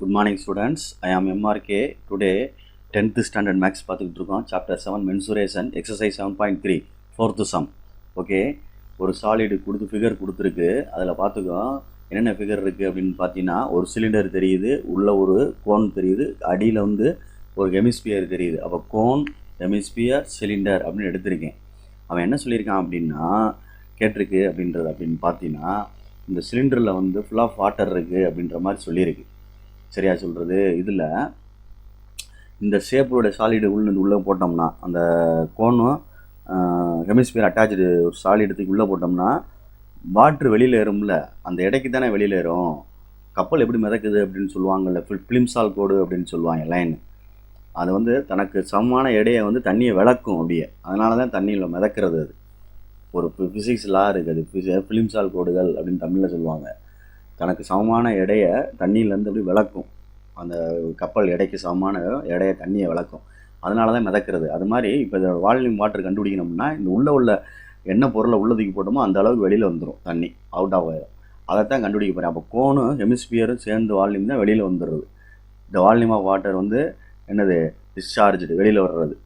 Good morning students. I am MRK. Today 10th standard maths பார்த்துக்கிட்டு இருக்கோம். Chapter 7 mensuration exercise 7.3 fourth sum. Okay, ஒரு solid கொடுத்து figure கொடுத்துருக்கு. அதில் பார்த்துக்கோ என்னென்ன ஃபிகர் இருக்குது அப்படின்னு பார்த்தீங்கன்னா, ஒரு சிலிண்டர் தெரியுது, உள்ள ஒரு கோன் தெரியுது, அடியில் வந்து ஒரு ஹெமிஸ்பியர் தெரியுது. அப்போ கோன், ஹெமிஸ்பியர், சிலிண்டர் அப்படின்னு எடுத்திருக்கேன். அவன் என்ன சொல்லியிருக்கான் அப்படின்னா, கேட்டிருக்கு அப்படின்னு பார்த்தீங்கன்னா, இந்த சிலிண்டரில் வந்து ஃபுல் ஆஃப் வாட்டர் இருக்குது அப்படின்ற மாதிரி சொல்லியிருக்கு. சரியா சொல்கிறது. இதில் இந்த ஷேப்போட சாலிடு உள்ளே போட்டோம்னா, அந்த கோனும் ஹெமிஸ்பியர் அட்டாச்சு ஒரு சாலிடுக்கு உள்ளே போட்டோம்னா வாட்ரு வெளியில் ஏறும்ல, அந்த இடைக்கு தானே வெளியில் ஏறும். கப்பல் எப்படி மிதக்குது அப்படின்னு சொல்லுவாங்கள்ல, ஃபிலிம்சால் கோடு அப்படின்னு சொல்லுவாங்க லைன். அது வந்து தனக்கு சமமான எடையை வந்து தண்ணியை விளக்கும் அப்படியே. அதனால தான் தண்ணியில் மிதக்கிறது. அது ஒரு ஃபிசிக்ஸ் லா இருக்குது, அது ஃபிலிம்சால் கோடுகள் அப்படின்னு தமிழில் சொல்லுவாங்க. தனக்கு சமமான எடையை தண்ணியிலேருந்து அப்படி விளக்கும். அந்த கப்பல் எடைக்கு சமமான எடையை தண்ணியை விளக்கும். அதனால தான் மிதக்கிறது. அது மாதிரி இப்போ இந்த வால்யூம் வாட்டர் கண்டுபிடிக்கணும்னா, இந்த உள்ள என்ன பொருளை உள்ளதுக்கு போட்டோமோ அந்த அளவுக்கு வெளியில் வந்துடும், தண்ணி அவுட் ஆஃப் ஆயிடும். அதைத்தான் கண்டுபிடிக்க போகிறேன். அப்போ கோனும் ஹெமிஸ்பியரும் சேர்ந்து வால்யூம் தான் வெளியில் வந்துடுறது. இந்த வால்யூம் ஆஃப் வாட்டர் வந்து என்னது, டிஸ்சார்ஜு வெளியில் வர்றது,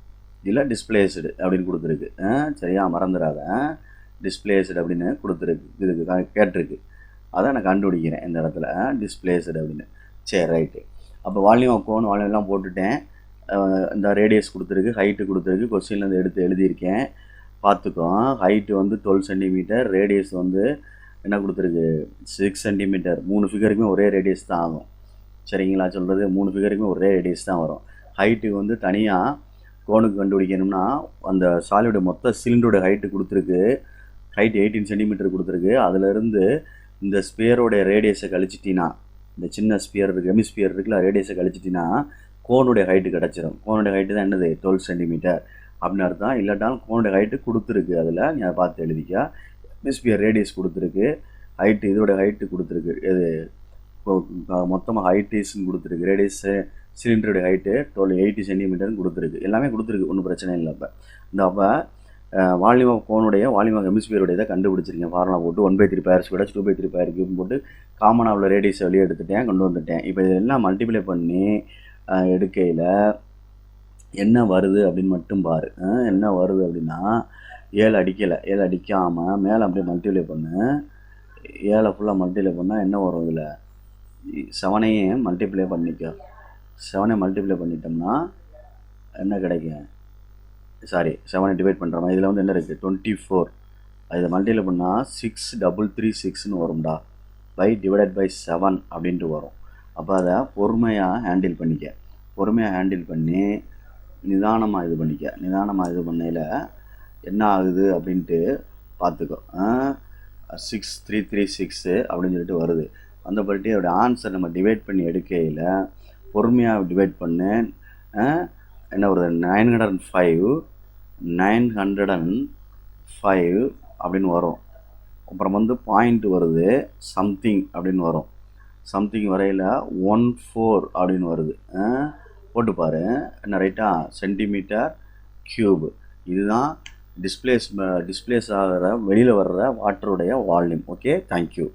இல்லை டிஸ்பிளேஸ்டு அப்படின்னு கொடுத்துருக்கு. சரியா மறந்துடாத, டிஸ்பிளேஸ்டு அப்படின்னு கொடுத்துருக்கு. இதுக்கு கேட்டிருக்கு. அதை நான் கண்டுபிடிக்கிறேன் இந்த இடத்துல, டிஸ்பிளேஸ்டு அப்படின்னு. சரி, ரைட்டு. அப்போ வால்யூம் ஆஃப் கோன் வால்யூம்லாம் போட்டுட்டேன். இந்த ரேடியஸ் கொடுத்துருக்கு, ஹைட்டு கொடுத்துருக்கு. கொஸ்டின்லேருந்து எடுத்து எழுதியிருக்கேன். பார்த்துக்கோ, ஹைட்டு வந்து 12 சென்டிமீட்டர், ரேடியஸ் வந்து என்ன கொடுத்துருக்கு, 6 சென்டிமீட்டர். 3 ஃபிகருக்குமே ஒரே ரேடியஸ் தான் ஆகும். சரிங்களா சொல்கிறது, 3 ஃபிகருக்குமே ஒரே ரேடியஸ் தான் வரும். ஹைட்டுக்கு வந்து தனியாக கோனுக்கு கண்டுபிடிக்கணும்னா, அந்த சாலியோட மொத்த சிலிண்டரோட ஹைட்டு கொடுத்துருக்கு. ஹைட்டு 18 சென்டிமீட்டர் கொடுத்துருக்கு. அதிலிருந்து இந்த ஸ்பியரோடைய ரேடியஸை கழிச்சிட்டினா, இந்த சின்ன ஸ்பியர் இருக்குது, ஹெமிஸ்பியர் இருக்குல்ல, ரேடியஸை கழிச்சிட்டினா கோனுடைய ஹைட்டு கிடச்சிரும். கோனுடைய ஹைட்டு தான் என்னது, 12 சென்டிமீட்டர் அப்படின்னு அர்த்தம். இல்லாட்டாலும் கோனுடைய ஹைட்டு கொடுத்துருக்கு. அதில் நீ அதை பார்த்து எழுதிக்கா. ஹெமிஸ்பியர் ரேடியஸ் கொடுத்துருக்கு, ஹைட்டு இதோட ஹைட்டு கொடுத்துருக்கு. இது மொத்தமாக ஹைட்டீஸ்ன்னு கொடுத்துருக்கு. ரேடியஸு சிலிண்டருடைய ஹைட்டு 80 சென்டிமீட்டர்னு கொடுத்துருக்கு. எல்லாமே கொடுத்துருக்கு, ஒன்றும் பிரச்சனை இல்லை. அப்போ இந்த அப்போ வால்யூம் ஆஃப் கோனுடைய வால்யூம் ஆஃப் ஹெமிஸ்பியருடைய இதை கண்டுபிடிச்சிருக்கேன். ஃபார்முலா போட்டு 1/3 பையர் ஸ்கொயர் 2/3 பையர் கியூப்னு போட்டு காமனாக உள்ள ரேடியஸை வெளியே எடுத்துட்டேன், கொண்டு வந்துட்டேன். இப்போ இதெல்லாம் மல்டிப்ளை பண்ணி எடுக்கையில் என்ன வருது அப்படின்னு மட்டும் பாரு. என்ன வருது அப்படின்னா, 7 அடிக்கலை, 7 அடிக்காமல் மேலே அப்படியே மல்டிப்ளை பண்ணு. 7 ஃபுல்லாக மல்டிப்ளை பண்ணால் என்ன வரும், இதில் 7ஐயும் மல்டிப்ளை பண்ணிக்க. 7ஐ மல்டிப்ளை பண்ணிட்டோம்னா என்ன கிடைக்கும், சாரி 7ஐ டிவைட் பண்ணுற மாதிரி. இதில் வந்து என்ன இருக்குது, 24. இதை மல்டிப்ளை பண்ணால் 6336ன்னு வரும்டா. பை டிவைடட் பை 7 அப்படின்ட்டு வரும். அப்போ அதை பொறுமையாக ஹேண்டில் பண்ணிக்க. பொறுமையாக ஹேண்டில் பண்ணி நிதானமாக இது பண்ணிக்க. நிதானமாக இது பண்ணையில் என்ன ஆகுது அப்படின்ட்டு பார்த்துக்கோ. 6336 அப்படின்னு சொல்லிட்டு வருது. அந்த பற்றி அதோட ஆன்சர் நம்ம டிவைட் பண்ணி எடுக்கையில் பொறுமையாக டிவைட் பண்ணு. என்ன வருது, 905 அப்படின்னு வரும். அப்புறம் வந்து பாயிண்ட் வருது, சம்திங் அப்படின்னு வரும். சம்திங் வரையில் 14 அப்படின்னு வருது. போட்டுப்பார் என்ன, ரைட்டா, சென்டிமீட்டர் கியூப். இதுதான் டிஸ்பிளேஸ் ஆகிற வெளியில் வர்ற வாட்டருடைய வால்யூம். Okay, thank you.